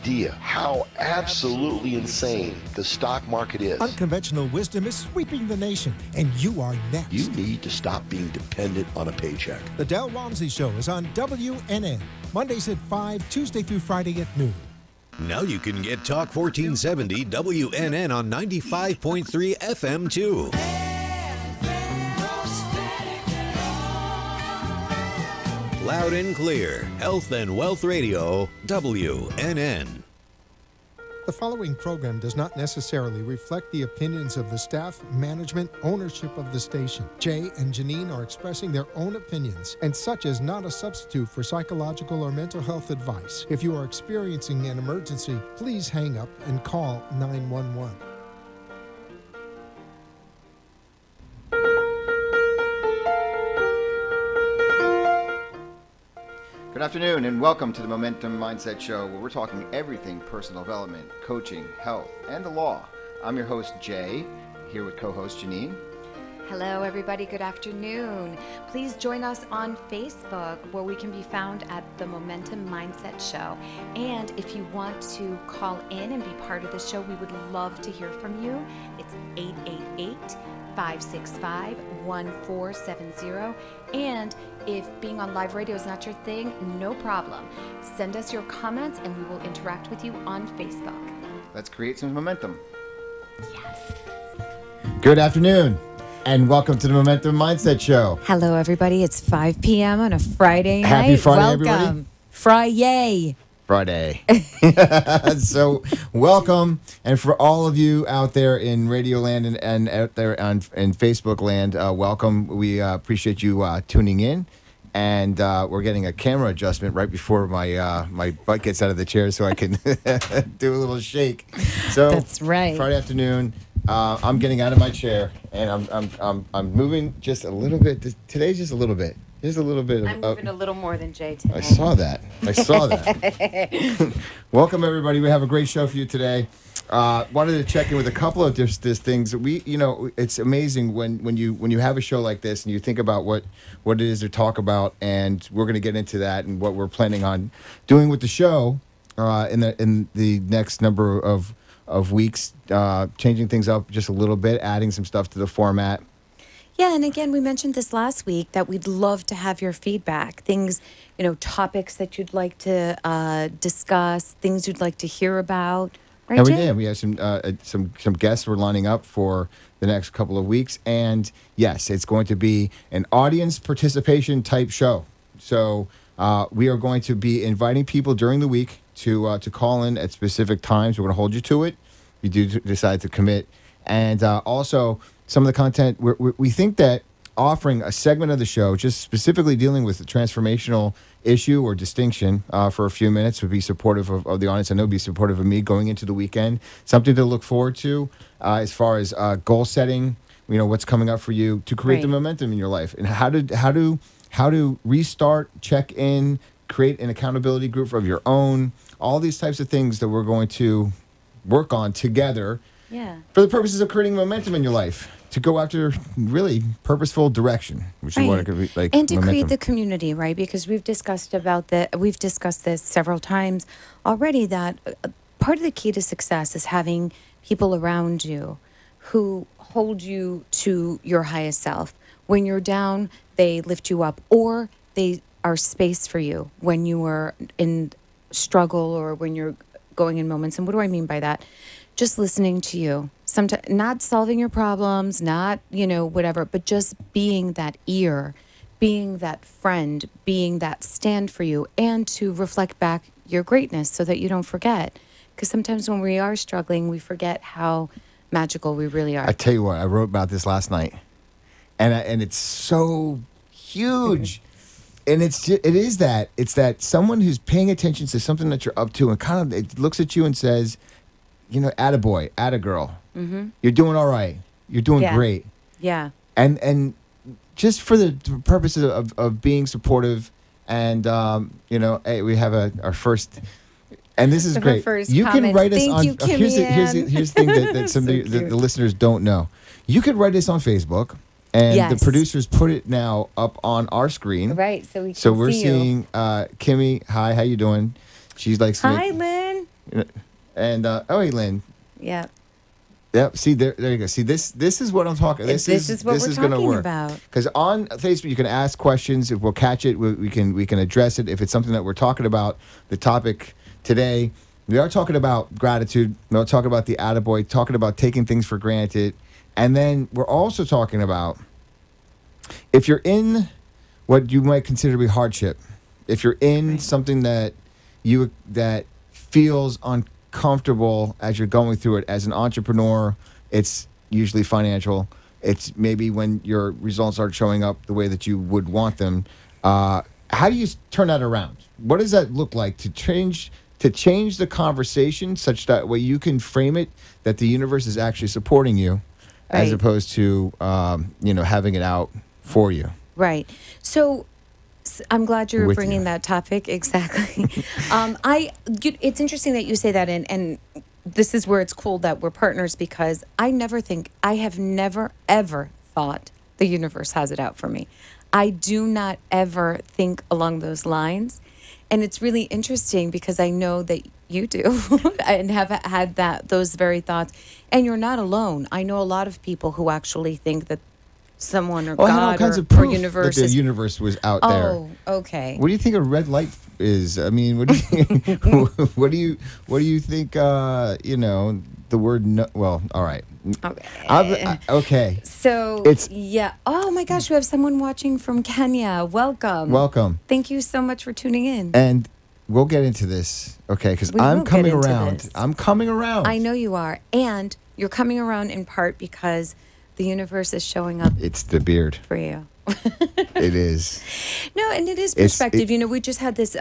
idea how absolutely insane the stock market is. Unconventional wisdom is sweeping the nation, and you are next. You need to stop being dependent on a paycheck. The Del Walmsley Show is on WNN, Mondays at 5, Tuesday through Friday at noon. Now you can get Talk 1470 WNN on 95.3 FM too. Loud and clear, Health and Wealth Radio, WNN. The following program does not necessarily reflect the opinions of the staff, management, ownership of the station. Jay and Janine are expressing their own opinions, and such is not a substitute for psychological or mental health advice. If you are experiencing an emergency, please hang up and call 911. Good afternoon and welcome to the Momentum Mindset Show, where we're talking everything personal development, coaching, health, and the law. I'm your host, Jay, here with co-host Janine. Hello, everybody. Good afternoon. Please join us on Facebook, where we can be found at the Momentum Mindset Show. And if you want to call in and be part of the show, we would love to hear from you. It's 888-565-1470. And if being on live radio is not your thing, no problem. Send us your comments and we will interact with you on Facebook. Let's create some momentum. Yes. Good afternoon and welcome to the Momentum Mindset Show. Hello, everybody. It's 5 p.m. on a Friday night. Happy Friday, welcome. everybody. Friday. So welcome, and for all of you out there in Radio Land and out there in Facebook Land, welcome. We appreciate you tuning in, and we're getting a camera adjustment right before my butt gets out of the chair so I can do a little shake. So that's right. Friday afternoon, I'm getting out of my chair and I'm moving just a little bit. Today's just a little bit. There's a little bit of... I'm moving a little more than Jay today. I saw that. Welcome, everybody. We have a great show for you today. Wanted to check in with a couple of just things. It's amazing when you have a show like this and you think about what it is to talk about, and we're going to get into that and what we're planning on doing with the show in the next number of weeks, changing things up just a little bit, adding some stuff to the format. Yeah, and again, we mentioned this last week that we'd love to have your feedback, things, topics that you'd like to discuss, things you'd like to hear about. Right, and we Jay? did. We have some guests we're lining up for the next couple of weeks, and yes, it's going to be an audience participation type show. So we are going to be inviting people during the week to call in at specific times. We're going to hold you to it. You do decide to commit, and also. Some of the content, we think that offering a segment of the show just specifically dealing with the transformational issue or distinction for a few minutes would be supportive of the audience. I know it'd be supportive of me going into the weekend. Something to look forward to as far as goal setting, what's coming up for you to create the momentum in your life, and how to restart, check in, create an accountability group of your own. All these types of things that we're going to work on together. Yeah. For the purposes of creating momentum in your life, to go after really purposeful direction, which is what it could be like. And to momentum. create the community, right? Because we've discussed this several times already, that part of the key to success is having people around you who hold you to your highest self. When you're down, they lift you up, or they are space for you when you are in struggle or when you're going in moments. And what do I mean by that? Just listening to you. Sometimes not solving your problems, not, whatever, but just being that ear, being that friend, being that stand for you, and to reflect back your greatness so that you don't forget. Because sometimes when we are struggling, we forget how magical we really are. I tell you what, I wrote about this last night, and it's so huge. And it's that someone who's paying attention to something that you're up to and kind of it looks at you and says, attaboy, attagirl. Mm-hmm. You're doing all right. You're doing great. Yeah. And just for the purposes of being supportive and, hey, we have our first, and this is great. You can write us on, here's the thing that some of the listeners don't know. You can write us on Facebook. And the producers put it now up on our screen. Right, so we can So we're see seeing Kimmy. Hi, how you doing? She's like, hi, Lynn. And hey, Lynn. Yeah. Yep. See there you go. See this is what I'm talking. This is what we're gonna talking work. about. Because on Facebook you can ask questions. If we'll catch it, we can address it. If it's something that we're talking about, the topic today, we are talking about gratitude. We're talking about the attaboy, talking about taking things for granted, and then we're also talking about if you're in what you might consider to be hardship, if you're in something that feels uncomfortable as you're going through it as an entrepreneur, it's usually financial. It's maybe when your results aren't showing up the way that you would want them. How do you turn that around? What does that look like to change the conversation such that way you can frame it that the universe is actually supporting you, as Right. opposed to having it out for you? Right. So I'm glad you're With bringing you. that topic. Exactly. It's interesting that you say that, and this is where it's cool that we're partners, because I have never, ever thought the universe has it out for me. I do not ever think along those lines. And it's really interesting because I know that you do and have had those very thoughts. And you're not alone. I know a lot of people who actually think that someone or I had all God kinds or, of proof or universe that the is. universe was out there. Oh, okay. What do you think a red light is? I mean, what do you what do you think? The word no. Well, all right. Okay. Okay. So yeah. Oh my gosh, we have someone watching from Kenya. Welcome. Welcome. Thank you so much for tuning in. And we'll get into this, okay? Because We I'm will get coming into around. this. I'm coming around. I know you are, and you're coming around in part because the universe is showing up It's the beard. for you. It is. No, and it is It's- perspective. We just had this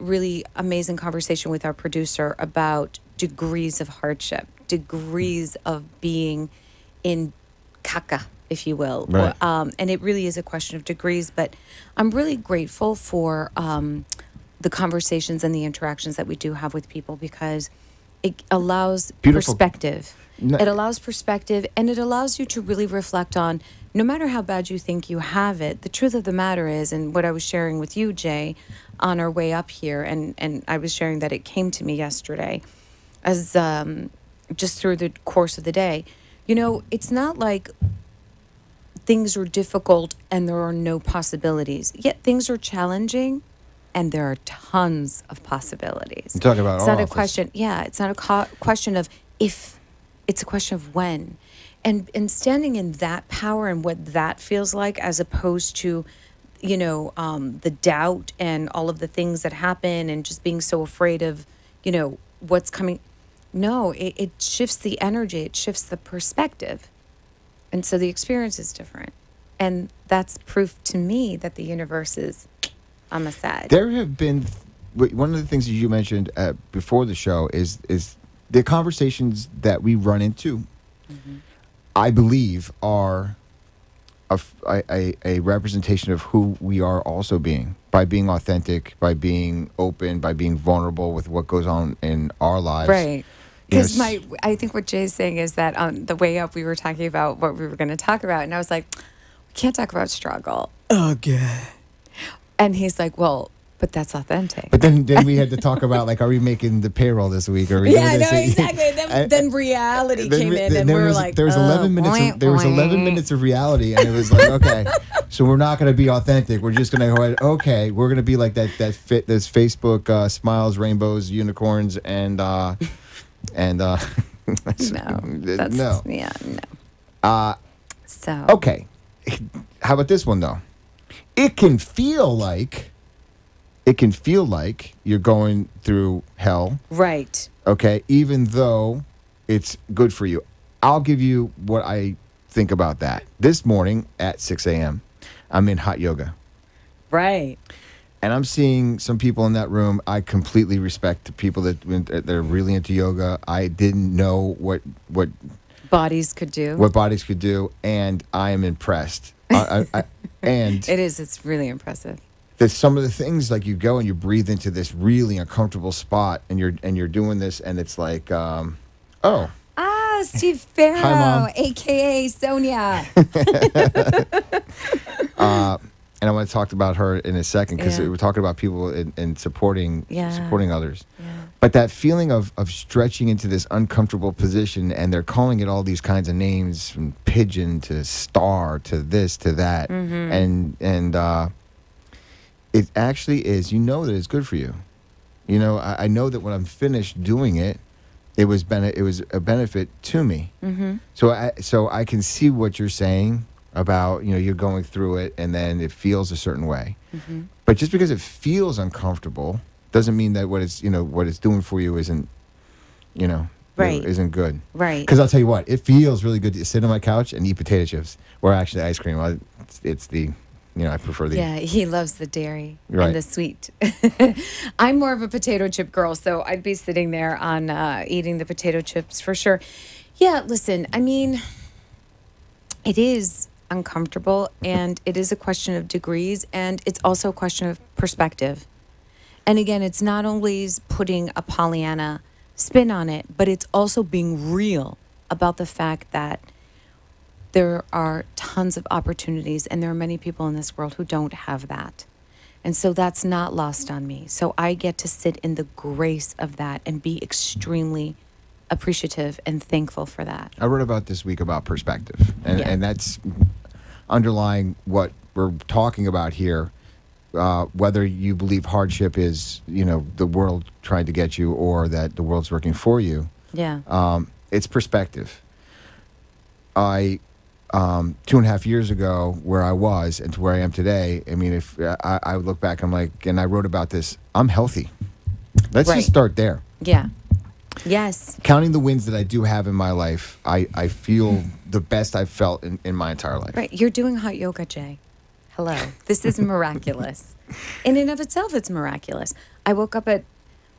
really amazing conversation with our producer about degrees of hardship, degrees of being in caca, if you will. Right. And it really is a question of degrees, but I'm really grateful for the conversations and the interactions that we do have with people, because it allows Beautiful. perspective. No- It allows perspective, and it allows you to really reflect on, no matter how bad you think you have it, the truth of the matter is, and what I was sharing with you, Jay, on our way up here, and I was sharing that it came to me yesterday as just through the course of the day. It's not like things are difficult and there are no possibilities. Yet things are challenging and there are tons of possibilities. You're talking about It's not all a of us. question. Yeah, it's not a question of if, it's a question of when. And standing in that power and what that feels like, as opposed to, the doubt and all of the things that happen and just being so afraid of, what's coming. No, it shifts the energy. It shifts the perspective. And so the experience is different. And that's proof to me that the universe is on my side. There have been one of the things that you mentioned before the show is the conversations that we run into. Mm-hmm. I believe are a representation of who we are also being, by being authentic, by being open, by being vulnerable with what goes on in our lives. Right. Because Yes. I think what Jay's saying is that on the way up, we were talking about what we were going to talk about. And I was like, we can't talk about struggle. Okay. And he's like, well, but that's authentic. But then we had to talk about, like, are we making the payroll this week? Are we doing this? exactly. And- Then reality Then came we- in, then and we were like, there was 11 minutes. There was 11 minutes of reality, and it was like, okay, so we're not going to be authentic. We're just going to go ahead. Okay, we're going to be like that this Facebook smiles, rainbows, unicorns, and No, that's, no. yeah, no. So Okay, how about this one though? It can feel like you're going through hell. right, Okay, even though it's good for you. I'll give you what I think about that. This morning at 6 a.m., I'm in hot yoga. right, And I'm seeing some people in that room. I completely respect the people that are really into yoga. I didn't know what bodies could do. bodies could do, and I am impressed. And It's really impressive. there's some of the things, like, you go and you breathe into this really uncomfortable spot, and you're doing this, and it's like, oh. Ah, Steve Farrow, Mom. a.k.a. Sonia. And I want to talk about her in a second, because Yeah. we're talking about people in supporting Yeah. supporting others. Yeah. But that feeling of stretching into this uncomfortable position, and they're calling it all these kinds of names, from pigeon to star to this to that, and it actually is. You know that it's good for you. You know, I know that when I'm finished doing it, it was a benefit to me. So I can see what you're saying about, you know, you're going through it and then it feels a certain way. But just because it feels uncomfortable doesn't mean that what it's doing for you isn't, Right. isn't good. Right. Because I'll tell you what, it feels really good to sit on my couch and eat potato chips, or actually ice cream. It's the, I prefer the. Yeah, he loves the dairy Right. and the sweet. I'm more of a potato chip girl, so I'd be sitting there on eating the potato chips for sure. Yeah, listen, I mean, it is uncomfortable, and it is a question of degrees, and it's also a question of perspective. And again, it's not always putting a Pollyanna spin on it, but it's also being real about the fact that there are tons of opportunities, and there are many people in this world who don't have that. And so that's not lost on me. So I get to sit in the grace of that and be extremely appreciative and thankful for that. I wrote about this week about perspective, and that's underlying what we're talking about here. Whether you believe hardship is, the world trying to get you, or that the world's working for you. Yeah. It's perspective. I 2.5 years ago, where I was and to where I am today, I mean, if I would look back, I'm like, and I wrote about this, I'm healthy. Let's Right. just start there. Yeah. Yes. Counting the wins that I do have in my life, I feel the best I've felt in my entire life. Right. You're doing hot yoga, Jay. Hello. This is miraculous. In and of itself, it's miraculous. I woke up at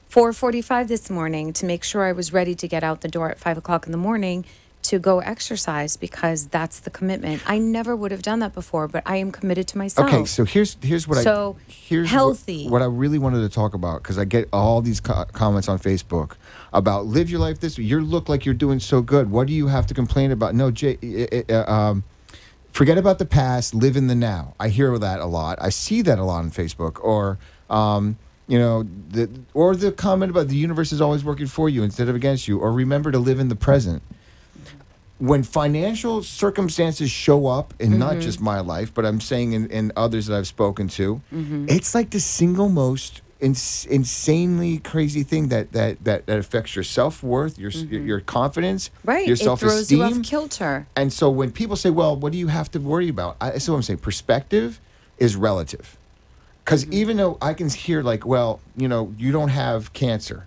4:45 this morning to make sure I was ready to get out the door at 5 o'clock in the morning to go exercise, because that's the commitment. I never would have done that before, but I am committed to myself. Okay, so here's what here's healthy. What I really wanted to talk about, because I get all these comments on Facebook about live your life this way. You look like you're doing so good. What do you have to complain about? No, Jay, forget about the past. Live in the now. I hear that a lot. I see that a lot on Facebook, or the comment about the universe is always working for you instead of against you, or remember to live in the present. When financial circumstances show up in not just my life, but I'm saying in others that I've spoken to, it's like the single most insanely crazy thing that affects your self-worth, your confidence, Right. your It self-esteem. throws you off kilter. And so when people say, well, what do you have to worry about? So I'm saying perspective is relative. Because even though I can hear like, well, you don't have cancer.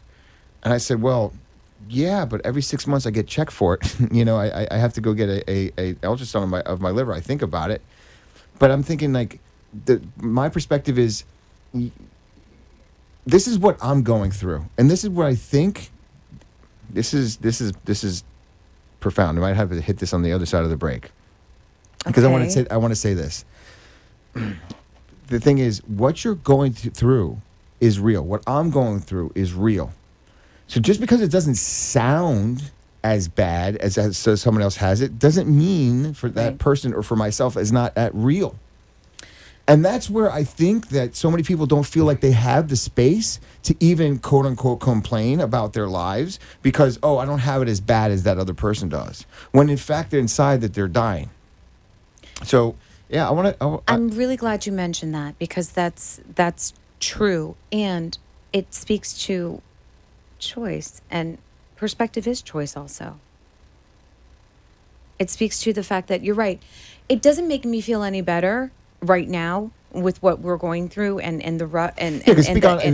And I said, well, yeah, but every 6 months I get checked for it. I have to go get a ultrasound of my liver. I think about it. But I'm thinking like, my perspective is, this is what I'm going through. And this is where I think, this is profound. I might have to hit this on the other side of the break. Because Okay. I want to say this. The thing is, what you're going through is real. What I'm going through is real. So just because it doesn't sound as bad as someone else has it, doesn't mean for that person or for myself is not at real. And that's where I think that so many people don't feel like they have the space to even, quote unquote, complain about their lives because, I don't have it as bad as that other person does. When in fact, they're inside that they're dying. So, yeah, I'm really glad you mentioned that, because that's true, and it speaks to choice, and perspective is choice also. It speaks to the fact that you're right. It doesn't make me feel any better right now with what we're going through and the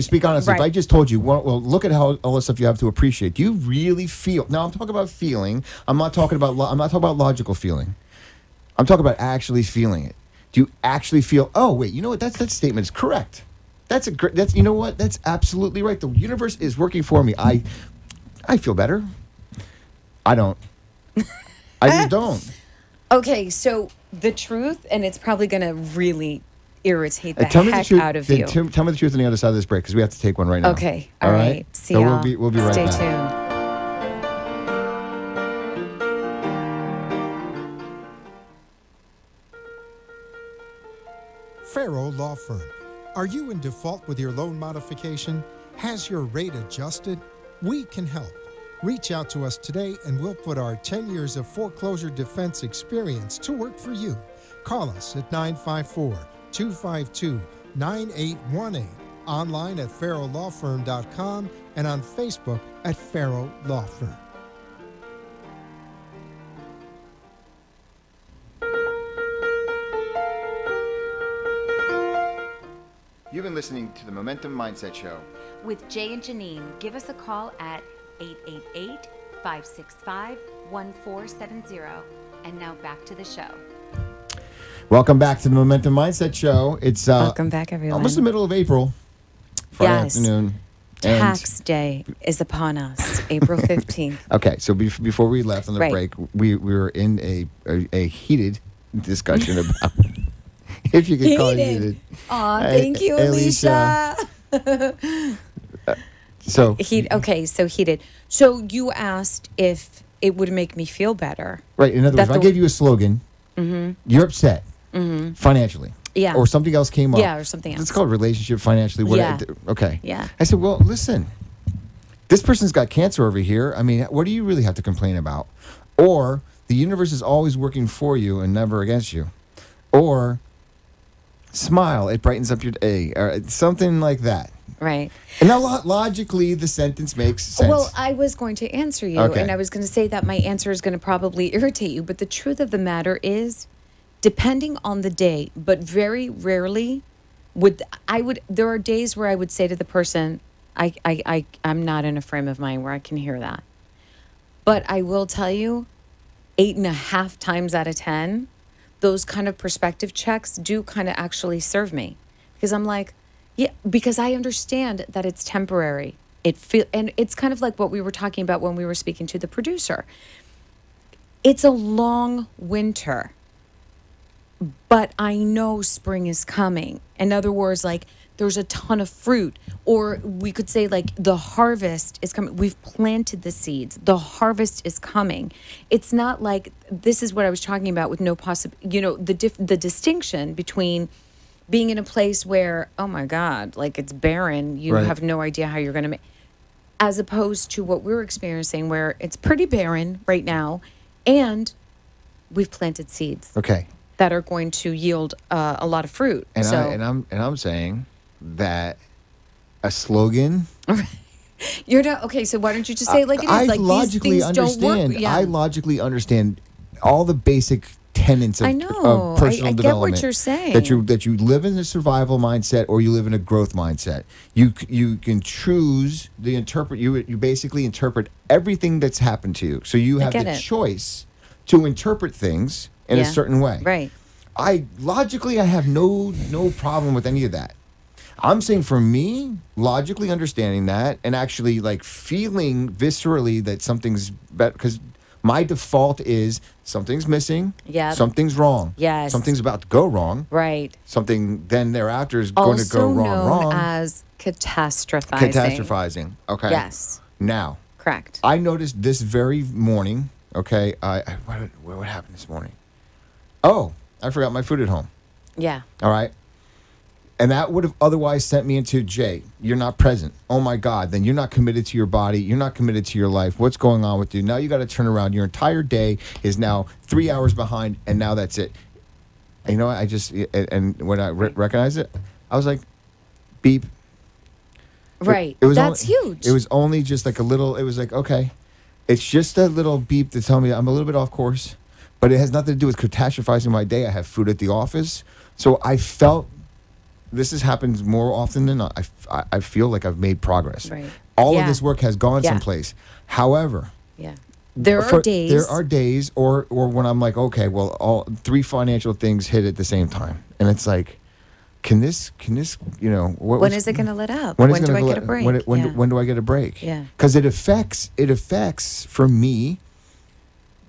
speak honestly. right. If I just told you, well, look at how all the stuff you have to appreciate. Do you really feel? Now I'm talking about feeling. I'm not talking about logical feeling. I'm talking about actually feeling it. Do you actually feel? Oh wait, you know what? That statement is correct. That's you know what? That's absolutely right. The universe is working for me. I feel better. I don't. I just don't. Okay, so the truth, and it's probably going to really irritate the Tell me the heck truth, out of then you. Tell me the truth on the other side of this break, because we have to take one right now. Okay, all right. See so y'all. we'll be right Stay back. tuned. Farrow Law Firm. Are you in default with your loan modification? Has your rate adjusted? We can help. Reach out to us today and we'll put our 10 years of foreclosure defense experience to work for you. Call us at 954-252-9818, online at farrowlawfirm.com, and on Facebook at Farrow Law Firm. You've been listening to the Momentum Mindset Show. With Jay and Janine, give us a call at 888-565-1470. And now back to the show. Welcome back to the Momentum Mindset Show. It's Welcome back, everyone. almost the middle of April. Friday Yes. afternoon. Tax day is upon us, April 15th. Okay, so before we left on the Right. break, we were in a heated discussion about if you could call it heated. Aw, Hey, thank you, hey, Alicia. So So heated. So you asked if it would make me feel better. right, in other words, That if I the- gave you a slogan, you're upset financially. Yeah. Or something else came up. Yeah, or something else. Let's call it relationship financially. Yeah. Okay. Yeah. I said, well, listen, this person's got cancer over here. I mean, what do you really have to complain about? Or the universe is always working for you and never against you. Or smile, it brightens up your day. Or something like that. Right. And now logically, the sentence makes sense. Well, I was going to answer you, Okay. and I was going to say that my answer is going to probably irritate you, but the truth of the matter is, depending on the day, but very rarely there are days where I would say to the person, I'm not in a frame of mind where I can hear that. But I will tell you, 8.5 times out of 10, those kind of perspective checks do kind of actually serve me, because I'm like, yeah, because I understand that it's temporary. And it's kind of like what we were talking about when we were speaking to the producer. It's a long winter, but I know spring is coming. In other words, like there's a ton of fruit, or we could say like the harvest is coming. We've planted the seeds. The harvest is coming. It's not like, this is what I was talking about with no the distinction between being in a place where, oh my God, like it's barren. You Right. have no idea how you're going to make, as opposed to what we're experiencing where it's pretty barren right now, and we've planted seeds okay. that are going to yield a lot of fruit. And So I'm saying that a slogan. you're not okay. So why don't you just say it like it is? I Like logically these things don't understand. work. Yeah. I logically understand all the basic tenets of, I know. of personal I get what development. you're saying. That you live in a survival mindset or you live in a growth mindset. You can choose the interpret. You basically interpret everything that's happened to you. So you have get the it. choice to interpret things in a Yeah. certain way. Right. I have no problem with any of that. I'm saying for me, logically understanding that and actually like feeling viscerally that something's better, because my default is something's missing, Yeah. something's wrong, Yes. something's about to go wrong, Right. something then thereafter is going to Also go known wrong. as catastrophizing. Catastrophizing. Okay. Yes. Now, Correct. I noticed this very morning. Okay, what happened this morning? Oh, I forgot my food at home. Yeah. All right. And that would have otherwise sent me into, Jay, you're not present. Oh my God, then you're not committed to your body. You're not committed to your life. What's going on with you? Now you got to turn around. Your entire day is now 3 hours behind, and now that's it. And you know what? And when I recognized it, I was like, beep. Right. It was That's only, huge. It was only just like a little, it was like, okay. It's just a little beep to tell me I'm a little bit off course, but it has nothing to do with catastrophizing my day. I have food at the office. So I felt, this has happened more often than not. I feel like I've made progress. Right. All of Yeah. this work has gone Yeah. someplace. However, Yeah. There are days. There are days, or when I'm like, okay, well, all three financial things hit at the same time, and it's like, can this, when is it going to let up? When When is do it I gonna get a let- break? When do I get a break? Yeah. Because it affects for me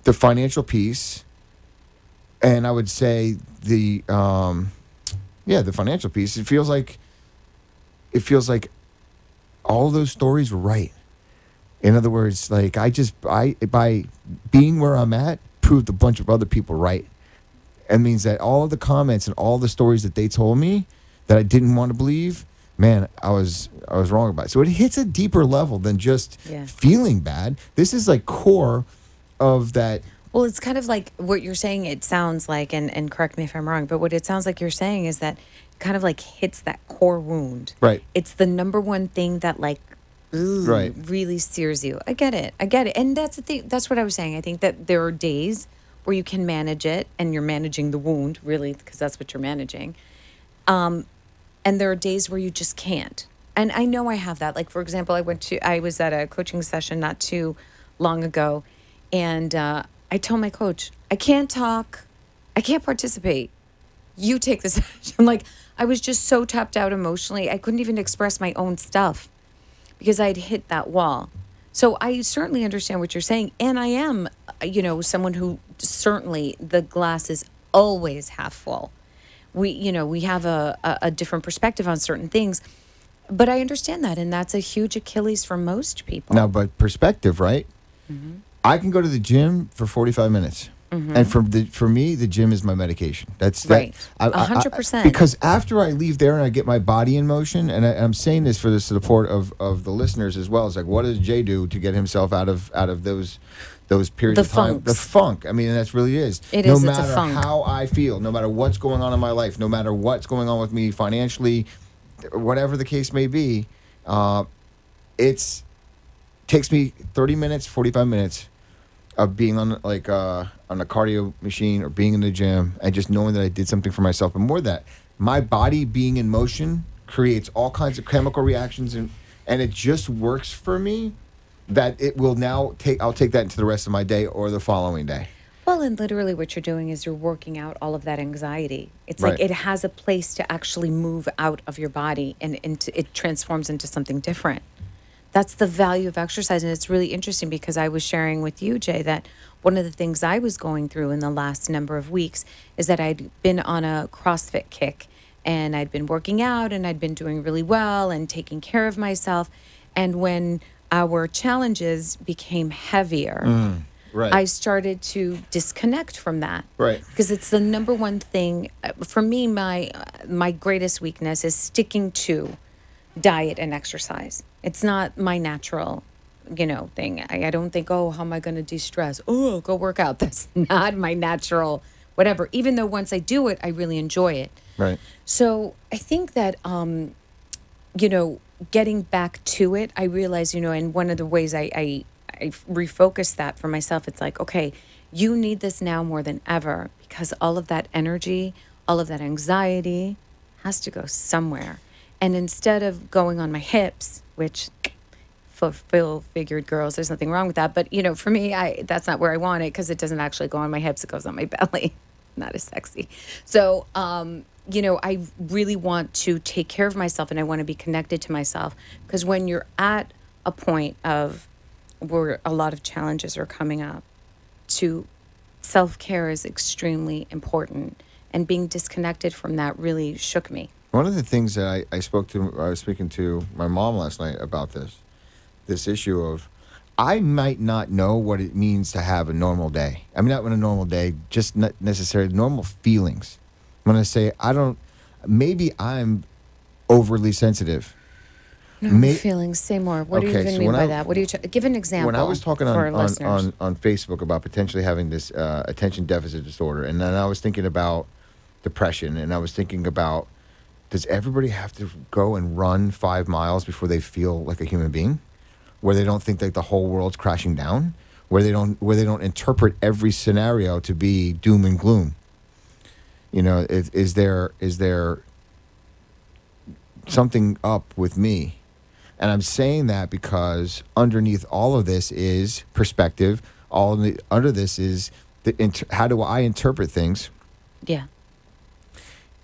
the financial piece, and I would say the financial piece. It feels like all those stories were right. In other words, like by being where I'm at, proved a bunch of other people right. It means that all of the comments and all the stories that they told me that I didn't want to believe, man, I was wrong about it. So it hits a deeper level than just Yeah. feeling bad. This is like core of that. Well, it's kind of like what you're saying, it sounds like, and correct me if I'm wrong, but what it sounds like you're saying is that it kind of like hits that core wound. Right. It's the number one thing that like Right. really sears you. I get it. And that's the thing. That's what I was saying. I think that there are days where you can manage it and you're managing the wound, really, because that's what you're managing. And there are days where you just can't. And I know I have that. Like, for example, I was at a coaching session not too long ago, and I told my coach, I can't talk, I can't participate. You take the session. Like, I was just so tapped out emotionally, I couldn't even express my own stuff because I'd hit that wall. So I certainly understand what you're saying. And I am, someone who certainly the glass is always half full. We have a different perspective on certain things, but I understand that. And that's a huge Achilles for most people. Now, but perspective, right? Mm-hmm. I can go to the gym for 45 minutes. And for me, the gym is my medication. That's Right. that. 100%. Because after I leave there and I get my body in motion, and I'm saying this for the support of the listeners as well. It's like, what does Jay do to get himself out of those periods The of time? funks. The funk. I mean, and that's really is. It no is, it's a matter funk. how I feel, no matter what's going on in my life, no matter what's going on with me financially, whatever the case may be, it's takes me 30 minutes, 45 minutes of being on on a cardio machine or being in the gym and just knowing that I did something for myself. And more that my body being in motion creates all kinds of chemical reactions and it just works for me that it will now I'll take that into the rest of my day or the following day. Well, and literally what you're doing is you're working out all of that anxiety. It's Right. like it has a place to actually move out of your body and it transforms into something different. That's the value of exercise. And it's really interesting because I was sharing with you, Jay, that one of the things I was going through in the last number of weeks is that I'd been on a CrossFit kick and I'd been working out and I'd been doing really well and taking care of myself. And when our challenges became heavier, Right. I started to disconnect from that. Right. Because it's the number one thing for me. My greatest weakness is sticking to diet and exercise. It's not my natural, thing. I don't think, how am I going to de-stress? Oh, I'll go work out. That's not my natural whatever. Even though once I do it, I really enjoy it. Right. So I think that, getting back to it, I realize, and one of the ways I refocus that for myself, it's like, okay, you need this now more than ever because all of that energy, all of that anxiety has to go somewhere. And instead of going on my hips, which full-figured girls, there's nothing wrong with that. But, for me, that's not where I want it because it doesn't actually go on my hips. It goes on my belly. Not as sexy. So, I really want to take care of myself and I want to be connected to myself because when you're at a point of where a lot of challenges are coming up, self-care is extremely important. And being disconnected from that really shook me. One of the things that I was speaking to my mom last night about this issue of, I might not know what it means to have a normal day. I mean, not a normal day, just not necessarily normal feelings. I'm going to say, maybe I'm overly sensitive. Feelings, say more. What do you even mean by that? What do you give an example? When I was talking for our on listeners. on Facebook about potentially having this attention deficit disorder, and then I was thinking about depression, and I was thinking about, does everybody have to go and run 5 miles before they feel like a human being? Where they don't think that the whole world's crashing down? Where they don't interpret every scenario to be doom and gloom? Is there something up with me? And I'm saying that because underneath all of this is perspective. Under this is how do I interpret things? Yeah.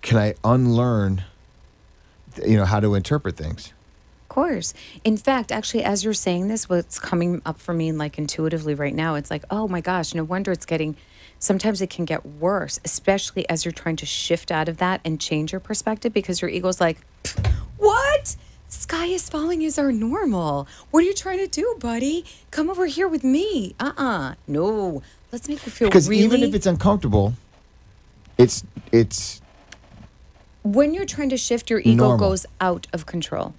Can I unlearn, how to interpret things? Of course. In fact, actually, as you're saying this, what's coming up for me like intuitively right now, it's like, oh my gosh, no wonder sometimes it can get worse, especially as you're trying to shift out of that and change your perspective because your ego's like, what? Sky is falling is our normal. What are you trying to do, buddy? Come over here with me. No. Let's make you feel Because really... even if it's uncomfortable, it's when you're trying to shift, your ego Normal. goes out of control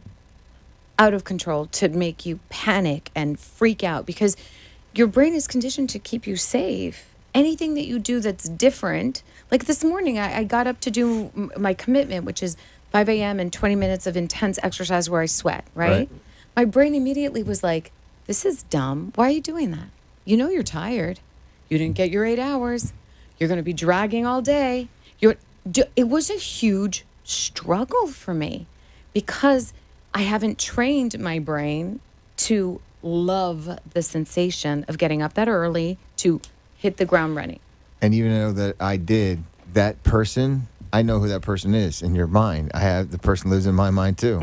to make you panic and freak out because your brain is conditioned to keep you safe. Anything that you do that's different, like this morning, I got up to do my commitment, which is 5 a.m. and 20 minutes of intense exercise where I sweat, right? My brain immediately was like, this is dumb. Why are you doing that? You know you're tired. You didn't get your 8 hours. You're going to be dragging all day. It was a huge struggle for me because I haven't trained my brain to love the sensation of getting up that early to hit the ground running. And even though that I did, that person, I know who that person is in your mind. The person lives in my mind too.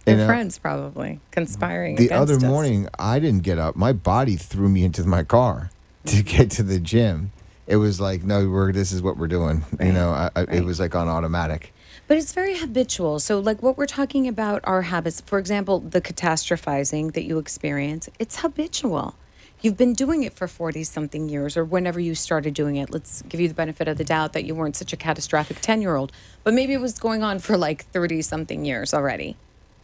They're friends probably conspiring The against other us. morning, I didn't get up. My body threw me into my car to get to the gym. It was like, no, this is what we're doing. You know, it was like on automatic. But it's very habitual. So like what we're talking about are habits. For example, the catastrophizing that you experience, it's habitual. You've been doing it for 40-something years or whenever you started doing it. Let's give you the benefit of the doubt that you weren't such a catastrophic 10-year-old. But maybe it was going on for like 30-something years already,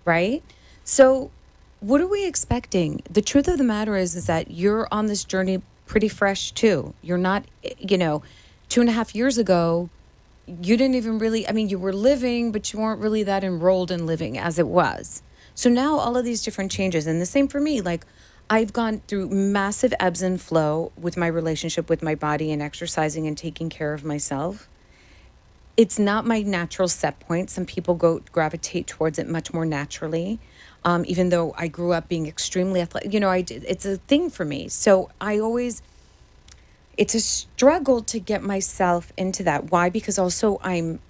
right? So what are we expecting? The truth of the matter is that you're on this journey pretty fresh too. You're not, 2.5 years ago, you didn't even really, you were living, but you weren't really that enrolled in living as it was. So now all of these different changes, and the same for me, like I've gone through massive ebbs and flow with my relationship with my body and exercising and taking care of myself. It's not my natural set point. Some people gravitate towards it much more naturally. Even though I grew up being extremely athletic, it's a thing for me. So it's a struggle to get myself into that. Why? Because also I'm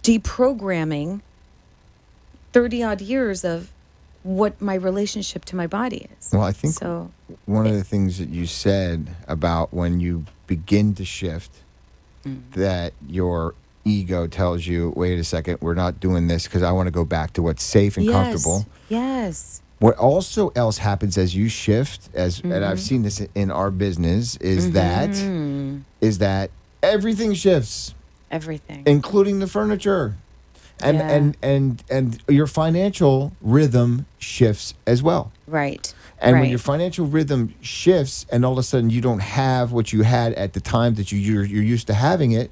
deprogramming 30 odd years of what my relationship to my body is. Well, I think one of the things that you said about when you begin to shift, that your ego tells you, wait a second, we're not doing this because I want to go back to what's safe and comfortable. Yes. What also else happens as you shift, and I've seen this in our business, is that everything shifts. Everything. Including the furniture. And your financial rhythm shifts as well. Right. And when your financial rhythm shifts and all of a sudden you don't have what you had at the time that you're used to having it,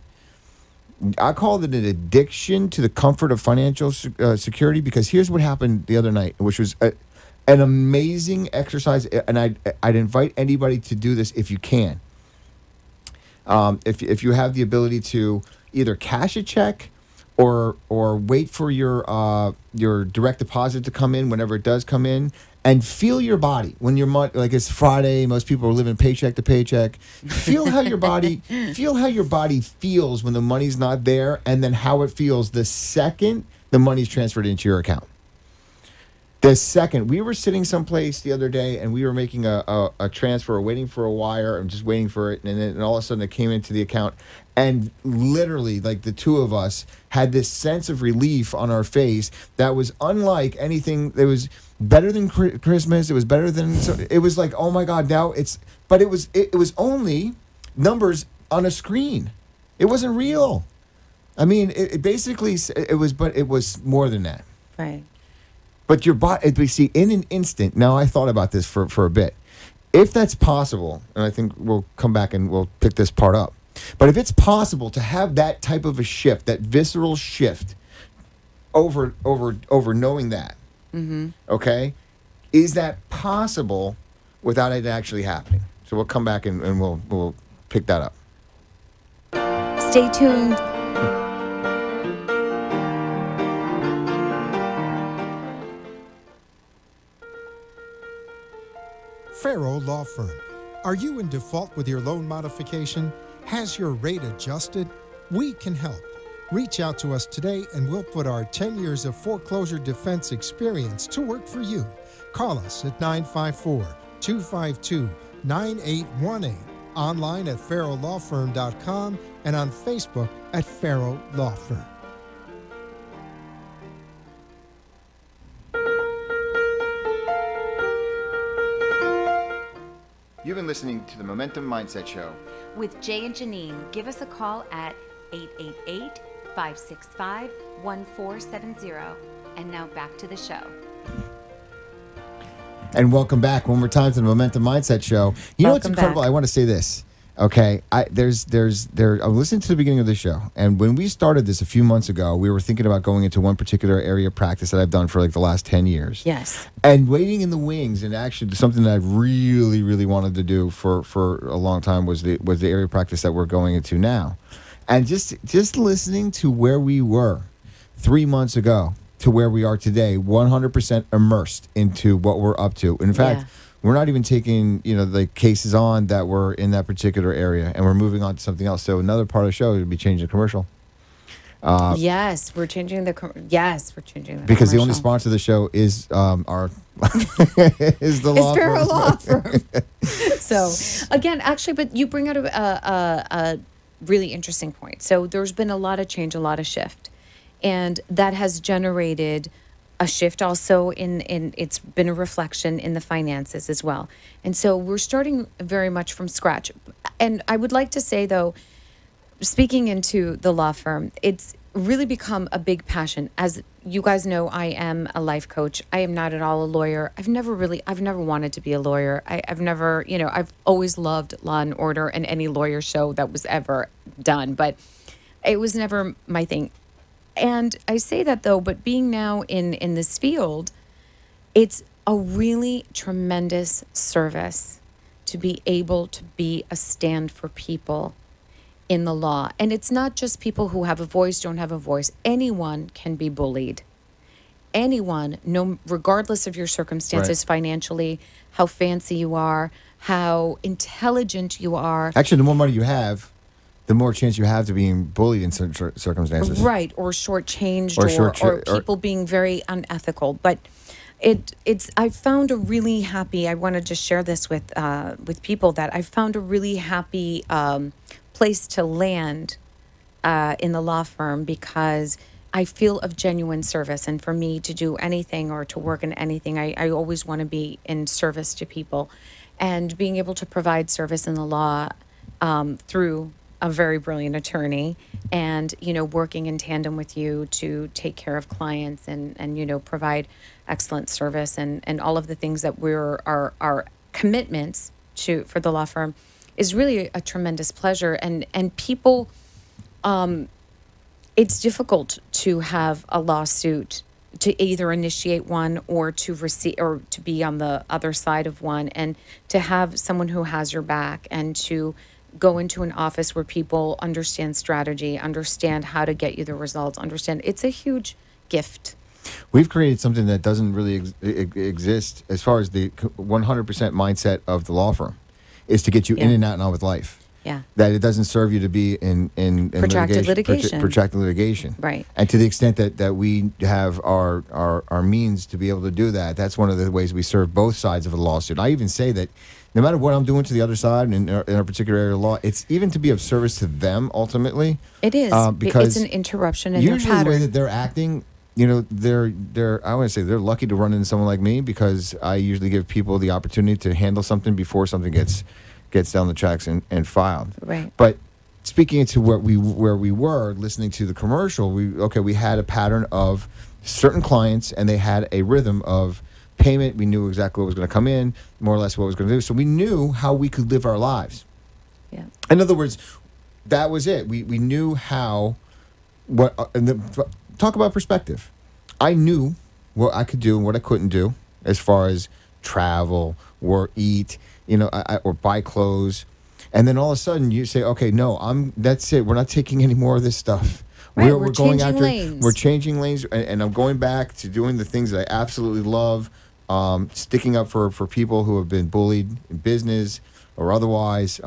I called it an addiction to the comfort of financial security, because here's what happened the other night, which was an amazing exercise. And I'd invite anybody to do this if you can. If you have the ability to either cash a check or wait for your direct deposit to come in whenever it does come in, and feel your body when your money, like it's Friday, most people are living paycheck to paycheck. Feel how your body feels when the money's not there, and then how it feels the second the money's transferred into your account. The second, we were sitting someplace the other day and we were making a transfer, waiting for a wire, and just waiting for it, and all of a sudden it came into the account, and literally, like, the two of us had this sense of relief on our face that was unlike anything. That was better than Christmas. It was better than. It was like, oh my God, now it's. But it was only numbers on a screen. It wasn't real. I mean, it basically it was, but it was more than that. Right. But your body, we see in an instant. Now, I thought about this for a bit. If that's possible, and I think we'll come back and we'll pick this part up. But if it's possible to have that type of a shift, that visceral shift, over knowing that, okay, is that possible without it actually happening? So we'll come back and we'll pick that up. Stay tuned. Farrow Law Firm. Are you in default with your loan modification? Has your rate adjusted? We can help. Reach out to us today and we'll put our 10 years of foreclosure defense experience to work for you. Call us at 954-252-9818, online at farrowlawfirm.com, and on Facebook at Farrow Law Firm. You've been listening to the Momentum Mindset Show With Jay and Janine, give us a call at 888-565-1470. And now back to the show. And welcome back one more time to the Momentum Mindset Show. You know what's Welcome incredible? back. I want to say this. Okay, I was listening to the beginning of the show, and when we started this a few months ago, we were thinking about going into one particular area of practice that I've done for like the last 10 years. Yes. And waiting in the wings, and actually something that I really, really wanted to do for a long time was the area of practice that we're going into now. And just listening to where we were 3 months ago to where we are today, 100% immersed into what we're up to. In fact, we're not even taking, the cases on that were in that particular area, and we're moving on to something else. So another part of the show would be changing the commercial. Yes, we're changing the because commercial. the only sponsor of the show is our is the law Sparrow firm. Law Firm. So again, actually, but you bring out a really interesting point. So there's been a lot of change, a lot of shift, and that has generated a shift also in it's been a reflection in the finances as well. And so we're starting very much from scratch. And I would like to say, though, speaking into the law firm, it's really become a big passion. As you guys know, I am a life coach. I am not at all a lawyer. I've never wanted to be a lawyer. I've never, I've always loved Law and Order and any lawyer show that was ever done, but it was never my thing. And I say that though, but being now in this field, it's a really tremendous service to be able to be a stand for people in the law. And it's not just people who have a voice, don't have a voice. Anyone can be bullied. Anyone, regardless of your circumstances financially, how fancy you are, how intelligent you are. Actually, the more money you have, the more chance you have to being bullied in certain circumstances. Right, or shortchanged, or people being very unethical. But I found a really happy, I want to just share this with people, that I found a really happy place to land in the law firm, because I feel of genuine service. And for me to do anything or to work in anything, I always want to be in service to people. And being able to provide service in the law through a very brilliant attorney, and working in tandem with you to take care of clients and provide excellent service and all of the things that our commitments for the law firm is really a tremendous pleasure. And people, it's difficult to have a lawsuit, to either initiate one or to receive, or to be on the other side of one, and to have someone who has your back, and to go into an office where people understand strategy, understand how to get you the results, understand. It's a huge gift. We've created something that doesn't really exist as far as the 100% mindset of the law firm is to get you in and out and on with life. Yeah. That it doesn't serve you to be in Protracted litigation. Protracted litigation. Right. And to the extent that we have our means to be able to do that, that's one of the ways we serve both sides of a lawsuit. I even say that no matter what I'm doing to the other side in a particular area of law, it's even to be of service to them ultimately. It is. Because it's an interruption in their usually pattern. the way that they're acting, they're I want to say they're lucky to run into someone like me, because I usually give people the opportunity to handle something before something gets down the tracks and filed. Right. But speaking into where we were listening to the commercial, we had a pattern of certain clients, and they had a rhythm of payment. We knew exactly what was going to come in, more or less what was going to do. So we knew how we could live our lives. Yeah. In other words, that was it. We knew how. Talk about perspective. I knew what I could do and what I couldn't do as far as travel or eat, or buy clothes. And then all of a sudden you say, okay, no, that's it. We're not taking any more of this stuff. Right, we're going changing after lanes. We're changing lanes, and I'm going back to doing the things that I absolutely love, sticking up for people who have been bullied in business or otherwise.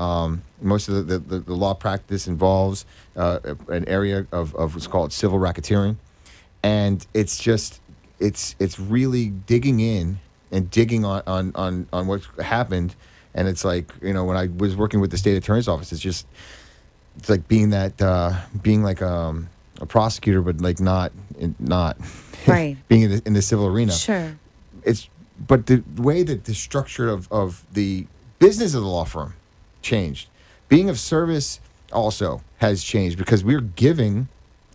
Most of the law practice involves an area of what's called civil racketeering. And it's just, it's really digging in and digging on what happened. And it's like, when I was working with the state attorney's office, it's like being like a prosecutor, but like not right. being in the civil arena. Sure. But the way that the structure of the business of the law firm changed, being of service also has changed because we're giving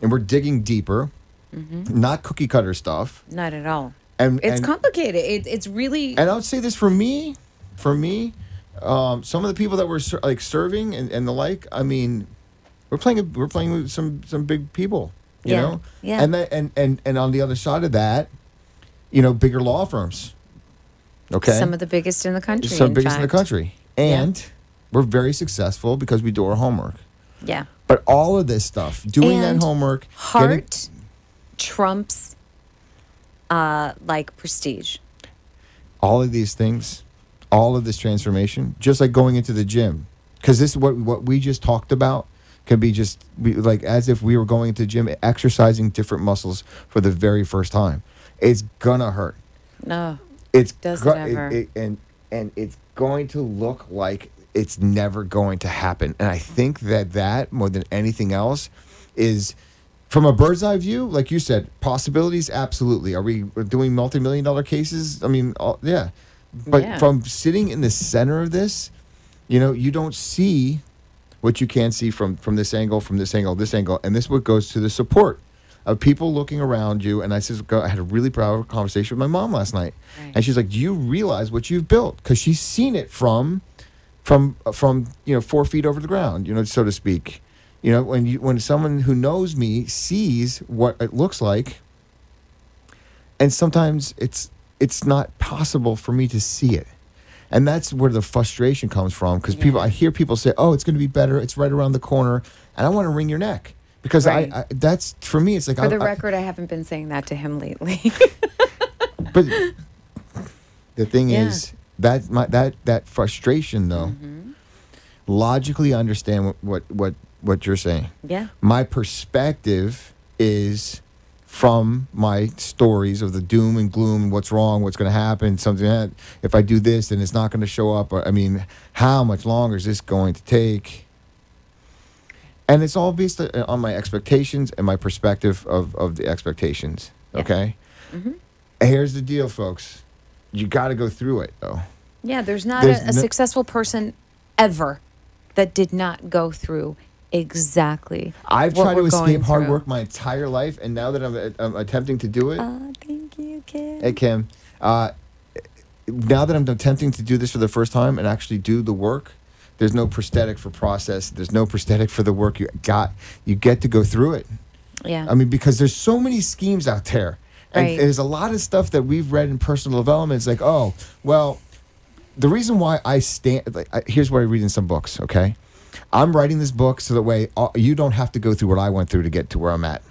and we're digging deeper, not cookie cutter stuff. Not at all. And It's complicated. It's really. And I would say this for me, some of the people that were serving and the like. I mean, we're playing with some big people, you Yeah, know. yeah. And then and on the other side of that, bigger law firms. Okay. Some of the biggest in the country. Some biggest in the fact. country, and we're very successful because we do our homework. Yeah. But all of this stuff, doing And that homework, Heart trumps like prestige. all of these things, all of this transformation, just like going into the gym, because this is what we just talked about. Can be just like as if we were going to the gym, exercising different muscles for the very first time. It's gonna hurt. No. It's Does it ever? and it's going to look like it's never going to happen. And I think that more than anything else is from a bird's eye view, like you said, possibilities. Absolutely. Are we doing multi-million-dollar cases? I mean, yeah. But Yeah. from sitting in the center of this, you don't see what you can see from this angle, this angle. And this what goes to the support of people looking around you. And I had a really proud conversation with my mom last night. Right. And she's like, do you realize what you've built? Because she's seen it from 4 feet over the ground, so to speak. When someone who knows me sees what it looks like, and sometimes it's not possible for me to see it. And that's where the frustration comes from, because I hear people say, oh, it's going to be better, it's right around the corner, and I want to wring your neck. Because Right. that's, for me, it's like... For the record, I haven't been saying that to him lately. But the thing Yeah. is, that frustration, though, logically I understand what you're saying. Yeah. My perspective is from my stories of the doom and gloom, what's wrong, what's going to happen, something that if I do this, then it's not going to show up. Or, I mean, how much longer is this going to take? And it's all based on my expectations and my perspective of the expectations. Yeah. Okay? And here's the deal, folks. You got to go through it, though. Yeah, there's not There's a no- successful person ever that did not go through exactly I've what tried to we're going escape hard through. work my entire life, and now that I'm attempting to do it, Thank you, kid. hey Kim, now that I'm attempting to do this for the first time and actually do the work, there's no prosthetic for process. There's no prosthetic for the work you get to go through it. Yeah. I mean, because there's so many schemes out there, and Right. there's a lot of stuff that we've read in personal development. It's like, oh, well, the reason why I stand, here's what I read in some books. Okay. I'm writing this book so that way you don't have to go through what I went through to get to where I'm at.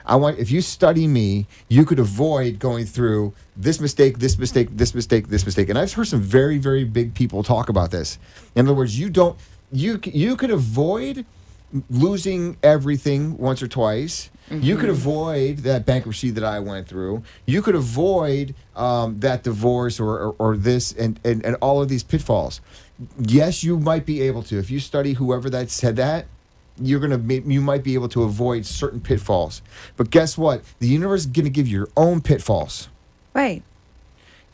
If you study me, you could avoid going through this mistake, this mistake, this mistake, this mistake. And I've heard some very, very big people talk about this. In other words, you could avoid losing everything once or twice. You could avoid that bankruptcy that I went through. You could avoid that divorce or this and all of these pitfalls. Yes, you might be able to. If you study whoever that said that, you might be able to avoid certain pitfalls. But guess what? The universe is going to give you your own pitfalls. Right.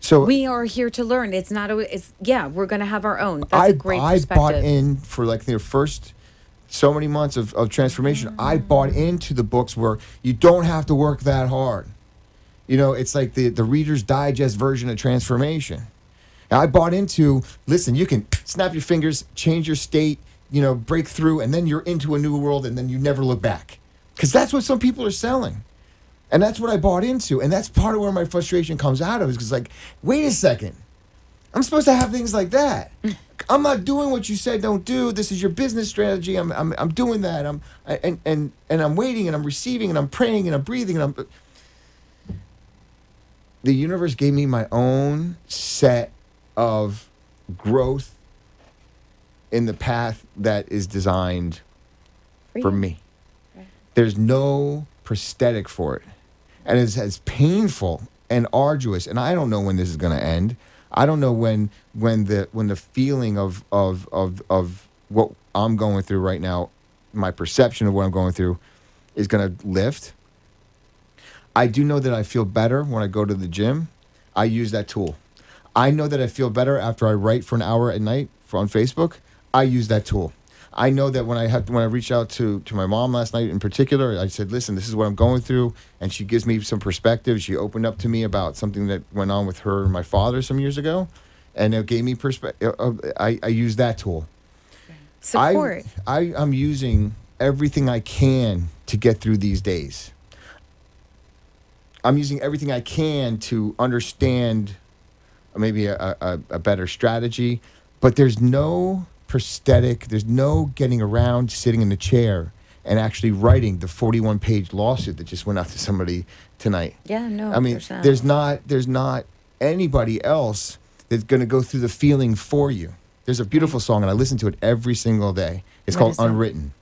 So We are here to learn. It's not we're going to have our own. That's a great I perspective. bought in for like their first so many months of transformation. I bought into the books where you don't have to work that hard. It's like the Reader's Digest version of transformation. And I bought into, listen, you can snap your fingers, change your state, break through, and then you're into a new world, and then you never look back. Because that's what some people are selling. And that's what I bought into. And that's part of where my frustration comes out of, is because, like, wait a second. I'm supposed to have things like that. I'm not doing what you said don't do. This is your business strategy. I'm doing that. And I'm waiting, and I'm receiving, and I'm praying, and I'm breathing, and the universe gave me my own set of growth in the path that is designed for me. There's no prosthetic for it. And it's as painful and arduous, and I don't know when this is going to end. I don't know when the feeling of what I'm going through right now, my perception of what I'm going through, is going to lift. I do know that I feel better when I go to the gym. I use that tool. I know that I feel better after I write for an hour at night on Facebook. I use that tool. I know that when I reached out to my mom last night in particular, I said, listen, this is what I'm going through. And she gives me some perspective. She opened up to me about something that went on with her and my father some years ago. And it gave me perspective. I use that tool. Support. I'm using everything I can to get through these days. I'm using everything I can to understand maybe a better strategy. But there's no prosthetic, there's no getting around sitting in the chair and actually writing the 41-page lawsuit that just went out to somebody tonight. Yeah, no. I mean, there's not anybody else that's going to go through the feeling for you. There's a beautiful song, and I listen to it every single day. It's called Unwritten.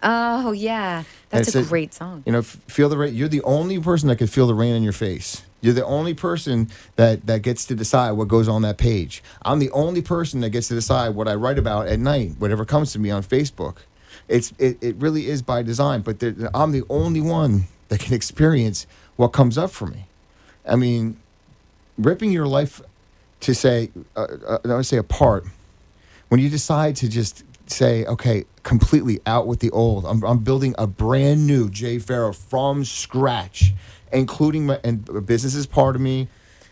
Oh, yeah. That's a great song. You know, feel the rain. You're the only person that can feel the rain in your face. You're the only person that gets to decide what goes on that page. I'm the only person that gets to decide what I write about at night, whatever comes to me on Facebook. It really is by design, but I'm the only one that can experience what comes up for me. I mean, ripping your life to say, I would say apart, when you decide to just say, okay, completely out with the old. I'm building a brand new Jay Farrow from scratch, including and business is part of me,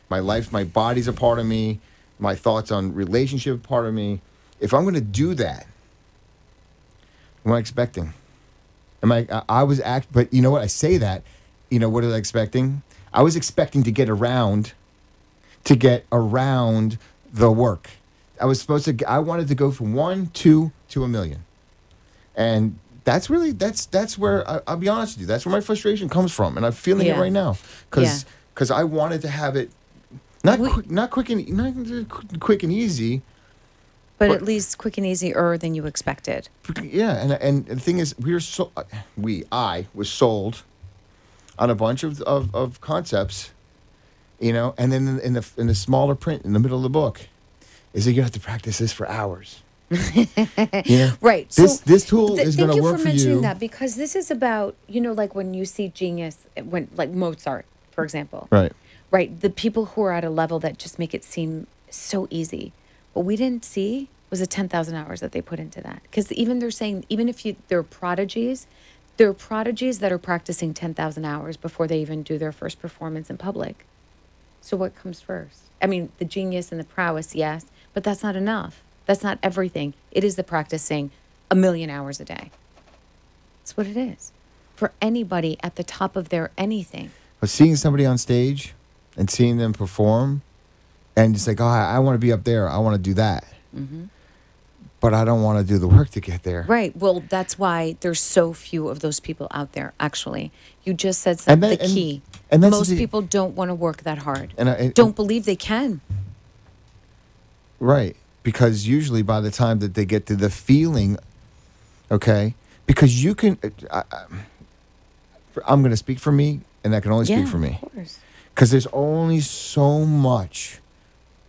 my life, my body's a part of me, my thoughts on relationship part of me. If I'm going to do that, what am I expecting? But you know what? I say that, you know, what was I expecting? I was expecting to get around the work. I wanted to go from 1, 2 to $1 million. And that's where, I'll be honest with you, that's where my frustration comes from. And I'm feeling it right now. Because I wanted to have it, not quick and easy. But at least quick and easier than you expected. Yeah, and the thing is, I was sold on a bunch of concepts, you know, and then in the smaller print in the middle of the book, is that you have to practice this for hours. Yeah. Right. This tool is going to work for you. Thank you for mentioning that, because this is about, you know, like when you see genius, like Mozart, for example. Right. Right. The people who are at a level that just make it seem so easy. What we didn't see was the 10,000 hours that they put into that. Because even they're saying, even if they're prodigies that are practicing 10,000 hours before they even do their first performance in public. So what comes first? I mean, the genius and the prowess, yes, but that's not enough. That's not everything. It is the practicing 1 million hours a day. That's what it is. For anybody at the top of their anything. But seeing somebody on stage and seeing them perform and just like, oh, I want to be up there. I want to do that. Mm-hmm. But I don't want to do the work to get there. Right. Well, that's why there's so few of those people out there, actually. You just said something, the key. And most people don't want to work that hard. Don't believe they can. Right. Because usually by the time that they get to the feeling, okay, because you can, I'm going to speak for me, and I can only speak for me. Of course. Because there's only so much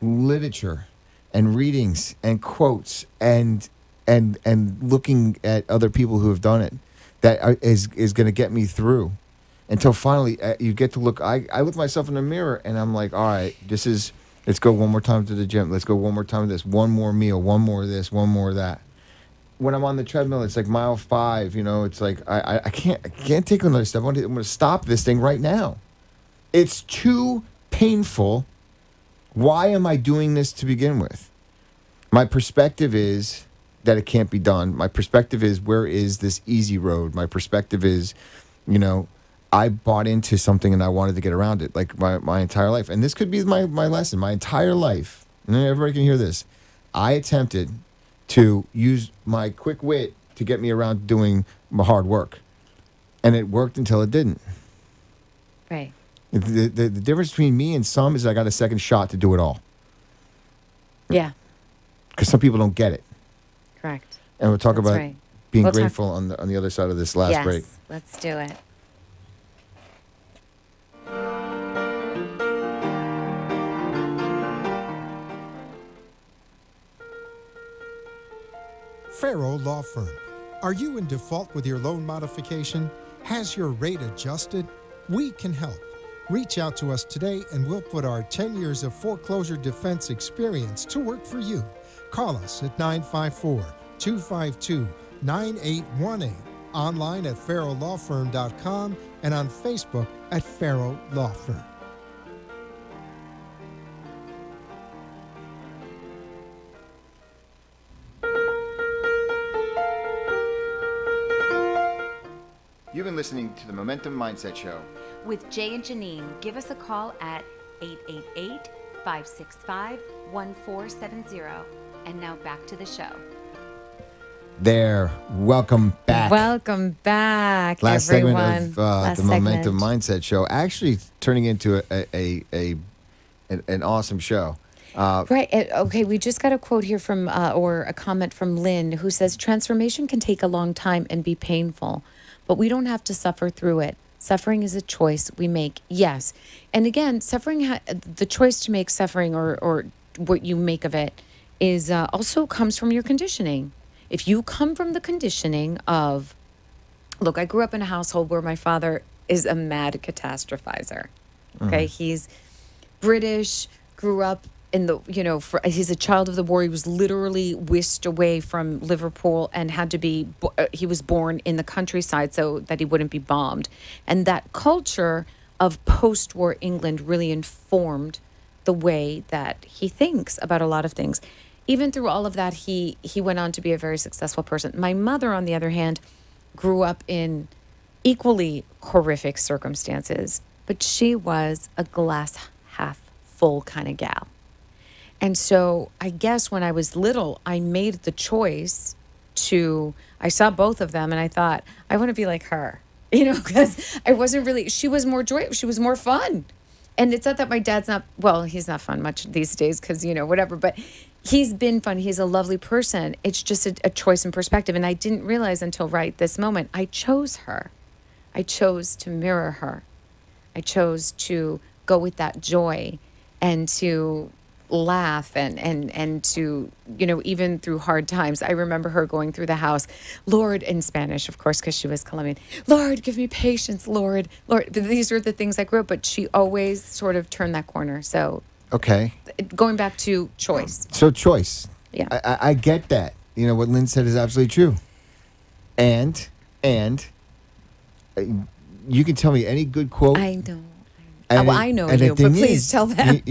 literature and readings and quotes and looking at other people who have done it that is going to get me through until finally you get to look. I look myself in the mirror and I'm like, all right, let's go one more time to the gym. Let's go one more time to this. One more meal. One more of this. One more of that. When I'm on the treadmill, it's like mile 5. You know, it's like I can't take another step. I'm going to stop this thing right now. It's too painful. Why am I doing this to begin with? My perspective is that it can't be done. My perspective is, where is this easy road? My perspective is, you know, I bought into something and I wanted to get around it, like my entire life. And this could be my lesson. My entire life, and everybody can hear this, I attempted to use my quick wit to get me around doing my hard work. And it worked until it didn't. Right. The difference between me and some is I got a second shot to do it all. Yeah. Because some people don't get it. Correct. And we'll talk about being We'll grateful on the other side of this last break. Yes, let's do it. Farrow Law Firm. Are you in default with your loan modification? Has your rate adjusted? We can help. Reach out to us today and we'll put our 10 years of foreclosure defense experience to work for you. Call us at 954-252-1000 9818, online at farrowlawfirm.com, and on Facebook at Farrow Law Firm. You've been listening to the Momentum Mindset Show. With Jay and Janine, give us a call at 888-565-1470. And now back to the show. There, welcome back. Welcome back, Last everyone. segment of Last the segment. Momentum Mindset Show, actually turning into an awesome show. Right. Okay, we just got a quote here from, or a comment from Lynn, who says, transformation can take a long time and be painful, but we don't have to suffer through it. Suffering is a choice we make. Yes. And again, suffering, the choice to make suffering or what you make of it is also comes from your conditioning. If you come from the conditioning of, look, I grew up in a household where my father is a mad catastrophizer. Okay. He's British, grew up in the, he's a child of the war. He was literally whisked away from Liverpool and had to be, he was born in the countryside so that he wouldn't be bombed. And that culture of post-war England really informed the way that he thinks about a lot of things. Even through all of that, he went on to be a very successful person. My mother, on the other hand, grew up in equally horrific circumstances, but she was a glass half full kind of gal. And so I guess when I was little, I made the choice I saw both of them and I thought, I want to be like her, because I wasn't really, she was more joyous, she was more fun. And it's not that my dad's not, well, he's not fun much these days because, whatever, but he's been fun. He's a lovely person. It's just a choice and perspective. And I didn't realize until right this moment, I chose her. I chose to mirror her. I chose to go with that joy and to laugh and to, even through hard times. I remember her going through the house, Lord, in Spanish, of course, because she was Colombian. Lord, give me patience, Lord. These were the things I grew up, but she always sort of turned that corner. So, okay. Going back to choice. So choice. Yeah. I get that. What Lynn said is absolutely true. And you can tell me any good quote. I know. And I know you, but please tell them.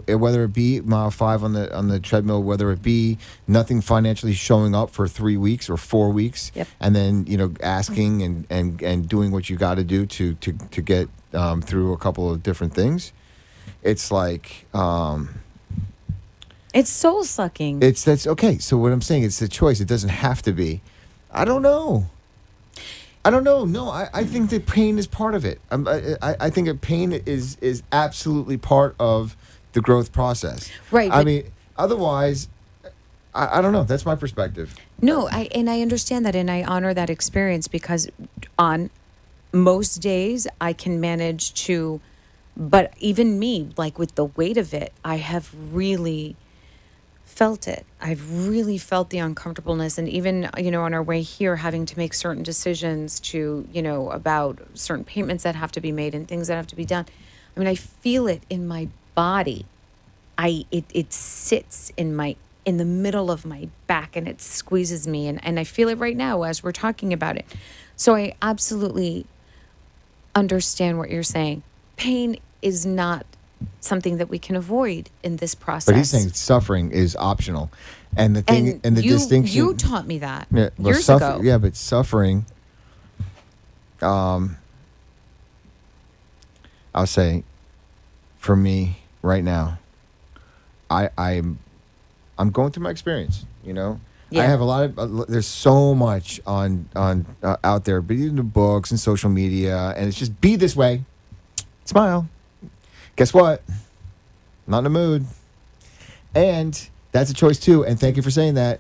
Whether it be mile 5 on the treadmill, whether it be nothing financially showing up for 3 weeks or 4 weeks, yep. And then asking and doing what you got to do to get through a couple of different things, it's like it's soul sucking. That's okay. So what I'm saying, it's a choice. It doesn't have to be. I don't know. No, I think that pain is part of it. I think that pain is absolutely part of the growth process. Right. I mean, otherwise, I don't know. That's my perspective. No, I understand that, and I honor that experience because on most days I can manage to, but even me, like with the weight of it, I have really felt it. I've really felt the uncomfortableness, and even on our way here, having to make certain decisions to about certain payments that have to be made and things that have to be done. I mean, I feel it in my body. It sits in the middle of my back and it squeezes me, and I feel it right now as we're talking about it. So I absolutely understand what you're saying. Pain is not something that we can avoid in this process. But he's saying suffering is optional, and the thing and the distinction. You taught me that years ago. Yeah, but suffering. I'll say, for me right now, I'm going through my experience. Yeah. I have a lot of. There's so much on out there, but even the books and social media, and it's just be this way, smile. Guess what? Not in the mood. And that's a choice too. And thank you for saying that,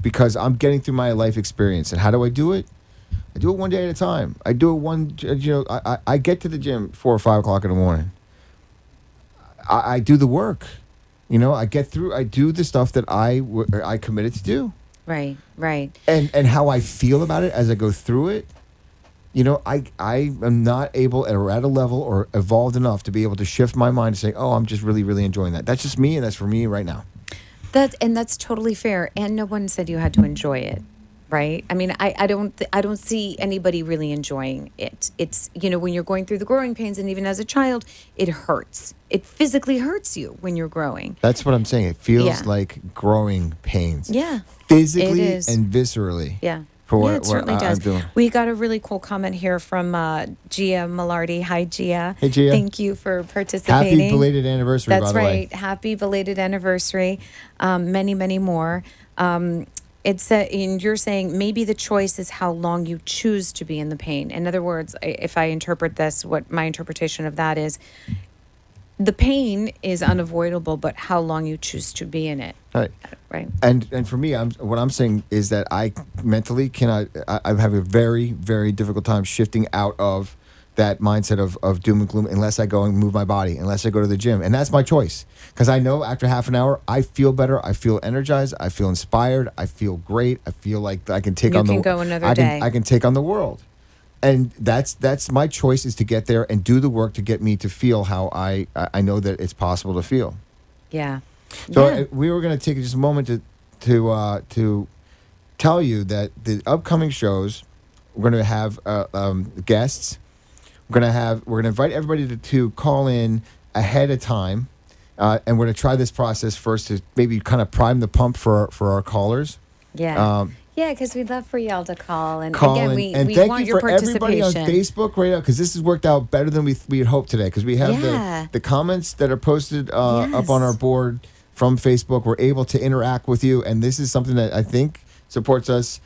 because I'm getting through my life experience. And how do I do it? I do it one day at a time. I do it I get to the gym 4 or 5 o'clock in the morning. I do the work. I get through, I do the stuff that I committed to do. Right. And how I feel about it as I go through it. I am not able or at a level or evolved enough to be able to shift my mind and say, oh, I'm just really, really enjoying that. That's just me, and that's for me right now. That's totally fair. And no one said you had to enjoy it, right? I mean, I don't see anybody really enjoying it. It's, when you're going through the growing pains, and even as a child, it hurts. It physically hurts you when you're growing. That's what I'm saying. It feels Yeah. like growing pains. Yeah. Physically It is. and viscerally. Yeah. For Yeah, what, it certainly I'm does. doing. We got a really cool comment here from Gia Malardi. Hi, Gia. Hey, Gia. Thank you for participating. Happy belated anniversary, That's by the way. right. Happy belated anniversary. Many, many more. And you're saying maybe the choice is how long you choose to be in the pain. In other words, if I interpret this, what my interpretation of that is, the pain is unavoidable, but how long you choose to be in it. Right. Right. And for me, what I'm saying is that I mentally cannot. I have a very, very difficult time shifting out of that mindset of doom and gloom unless I go and move my body, unless I go to the gym, and that's my choice. Because I know after half an hour, I feel better. I feel energized. I feel inspired. I feel great. I feel like I can take You on the. can go another I day. I can take on the world. And that's my choice, is to get there and do the work to get me to feel how I know that it's possible to feel. Yeah. So Yeah. we were going to take just a moment to tell you that the upcoming shows, we're going to have guests. We're going to invite everybody to call in ahead of time, and we're going to try this process first to maybe kind of prime the pump for our callers. Yeah. Yeah, because we'd love for y'all to call. And Call again, and we thank want you your for everybody participation. on Facebook right now, because this has worked out better than we had hoped today, because we have Yeah. the comments that are posted up Yes. on our board from Facebook. We're able to interact with you, and this is something that I think supports us.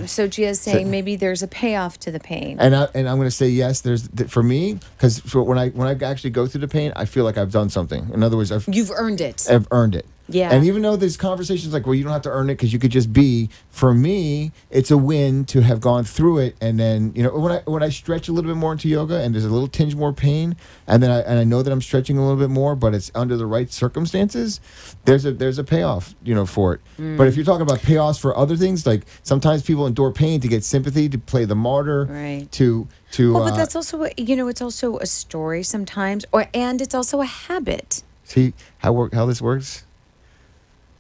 So Gia's saying maybe there's a payoff to the pain. And I'm going to say yes. There's for me, because when I actually go through the pain, I feel like I've done something. In other words, You've earned it. I've earned it. Yeah. And even though there's conversations like, well, you don't have to earn it because you could just be, for me, it's a win to have gone through it. And then, when I stretch a little bit more into yoga and there's a little tinge more pain, and then I know that I'm stretching a little bit more, but it's under the right circumstances, there's a payoff, for it. But if you're talking about payoffs for other things, like sometimes people endure pain to get sympathy, to play the martyr, Right. to Well, but that's also, it's also a story sometimes, and it's also a habit. see how this works.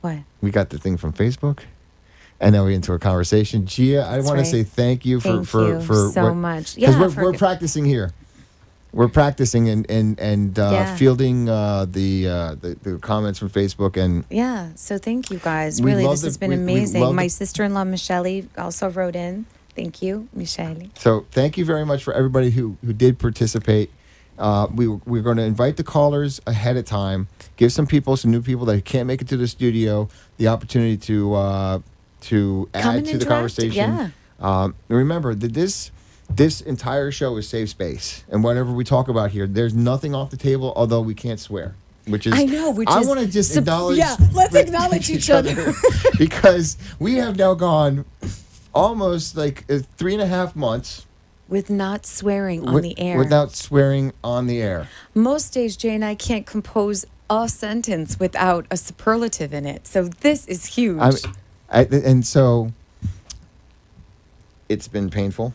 What? We got the thing from Facebook, and then we're into a conversation. Gia, I want to right. say thank you for Thank you so much. Because Yeah, we're practicing here. We're practicing and Yeah. fielding the comments from Facebook, and Yeah. So thank you guys. We Really, love this has the- been we amazing. love My the- sister-in-law, Michelle, also wrote in. Thank you, Michelle. so thank you very much for everybody who did participate. We're going to invite the callers ahead of time. Give some new people that can't make it to the studio, the opportunity to Come add and to the interact, conversation. yeah. Remember that this entire show is safe space, and whatever we talk about here, there's nothing off the table. Although we can't swear, which is I know, which I is want to just sup- acknowledge. yeah, let's acknowledge each other. because we have now gone almost like 3.5 months. With not swearing on With- the air. Without swearing on the air. Most days, Jay and I can't compose a sentence without a superlative in it. So this is huge. And so it's been painful.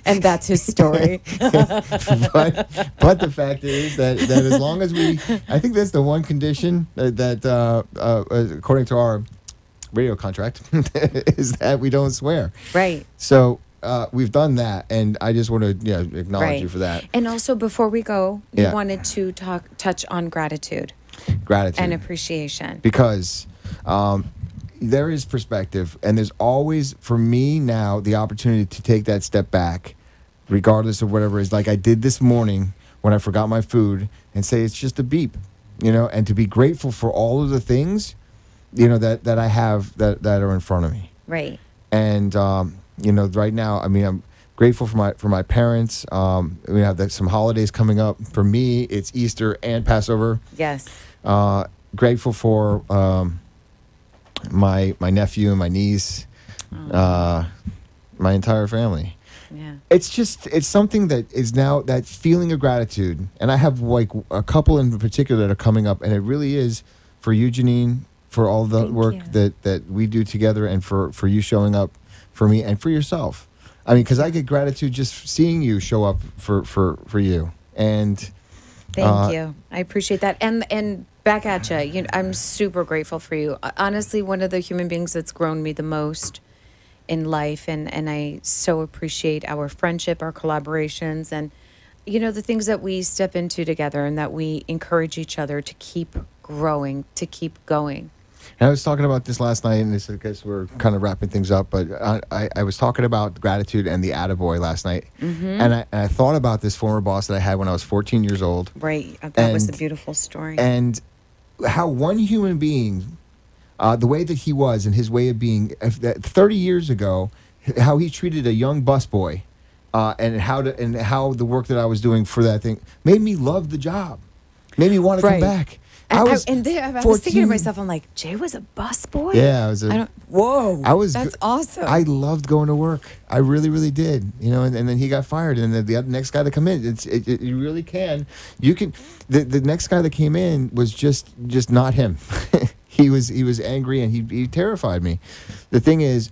And that's his story. but the fact is that as long as I think that's the one condition that according to our radio contract, is that we don't swear. Right. So we've done that, and I just want to acknowledge Right. you for that. And also, before we go, we Yeah. wanted to touch on gratitude Gratitude. and appreciation. Because there is perspective, and there's always, for me now, the opportunity to take that step back, regardless of whatever it is. Like I did this morning when I forgot my food, and say it's just a beep, and to be grateful for all of the things, that I have that are in front of me. Right. And right now, I mean, I'm grateful for my parents. We have some holidays coming up. For me, it's Easter and Passover. Yes. Grateful for my nephew and my niece, my entire family. Yeah. It's something that is now that feeling of gratitude. And I have like a couple in particular that are coming up, and it really is for you, Janine, for all the Thank work you. that we do together, and for you showing up for me and for yourself. I mean, because I get gratitude just seeing you show up for you. And Thank you. I appreciate that. And back at you. I'm super grateful for you. Honestly, one of the human beings that's grown me the most in life, and I so appreciate our friendship, our collaborations, and the things that we step into together, and that we encourage each other to keep growing, to keep going. And I was talking about this last night, and this, I guess we're kind of wrapping things up, but I was talking about gratitude and the attaboy last night. And I thought about this former boss that I had when I was 14 years old. Right. That was a beautiful story. And how one human being, the way that he was and his way of being, 30 years ago, how he treated a young busboy, and how the work that I was doing for that thing made me love the job, made me want to come back. I was thinking to myself, I'm like, Jay was a busboy? Yeah, I was. That's awesome. I loved going to work. I really, really did. And then he got fired, and then the next guy that come in, you really can. You can. The next guy that came in was just not him. He was angry, and he terrified me. The thing is,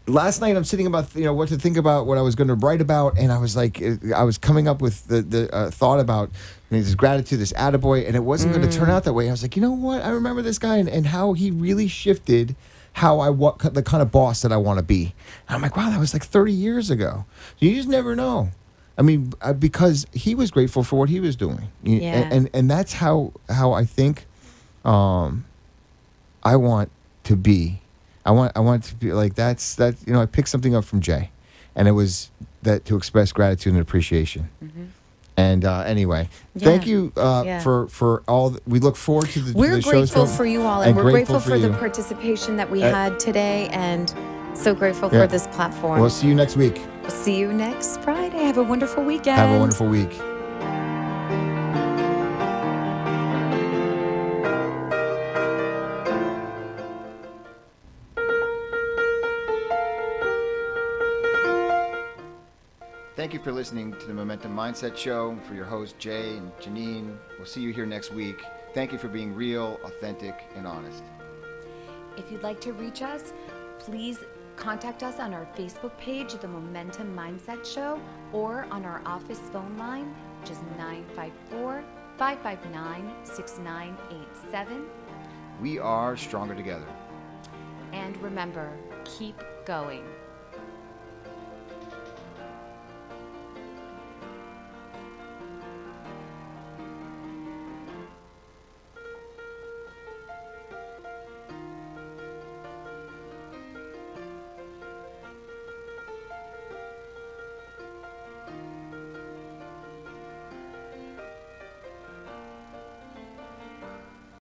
last night I'm sitting about what to think about, what I was going to write about, and I was like, I was coming up with the thought about this gratitude, this attaboy, and it wasn't going to turn out that way. I was like, you know what? I remember this guy and how he really shifted how the kind of boss that I want to be. And I'm like, wow, that was like 30 years ago. You just never know. I mean, because he was grateful for what he was doing, and that's how I think I want to be. I want to be like that. I picked something up from Jay, and it was that to express gratitude and appreciation. And anyway, thank you for all. We look forward to the We're grateful for you all, and we're grateful for the you. participation that we had today, and so grateful for this platform. We'll see you next week. We'll see you next Friday. Have a wonderful weekend. Have a wonderful week. Thank you for listening to the Momentum Mindset Show. For your hosts, Jay and Janine, we'll see you here next week. Thank you for being real, authentic, and honest. If you'd like to reach us, please contact us on our Facebook page, The Momentum Mindset Show, or on our office phone line, which is 954-559-6987. We are stronger together. And remember, keep going.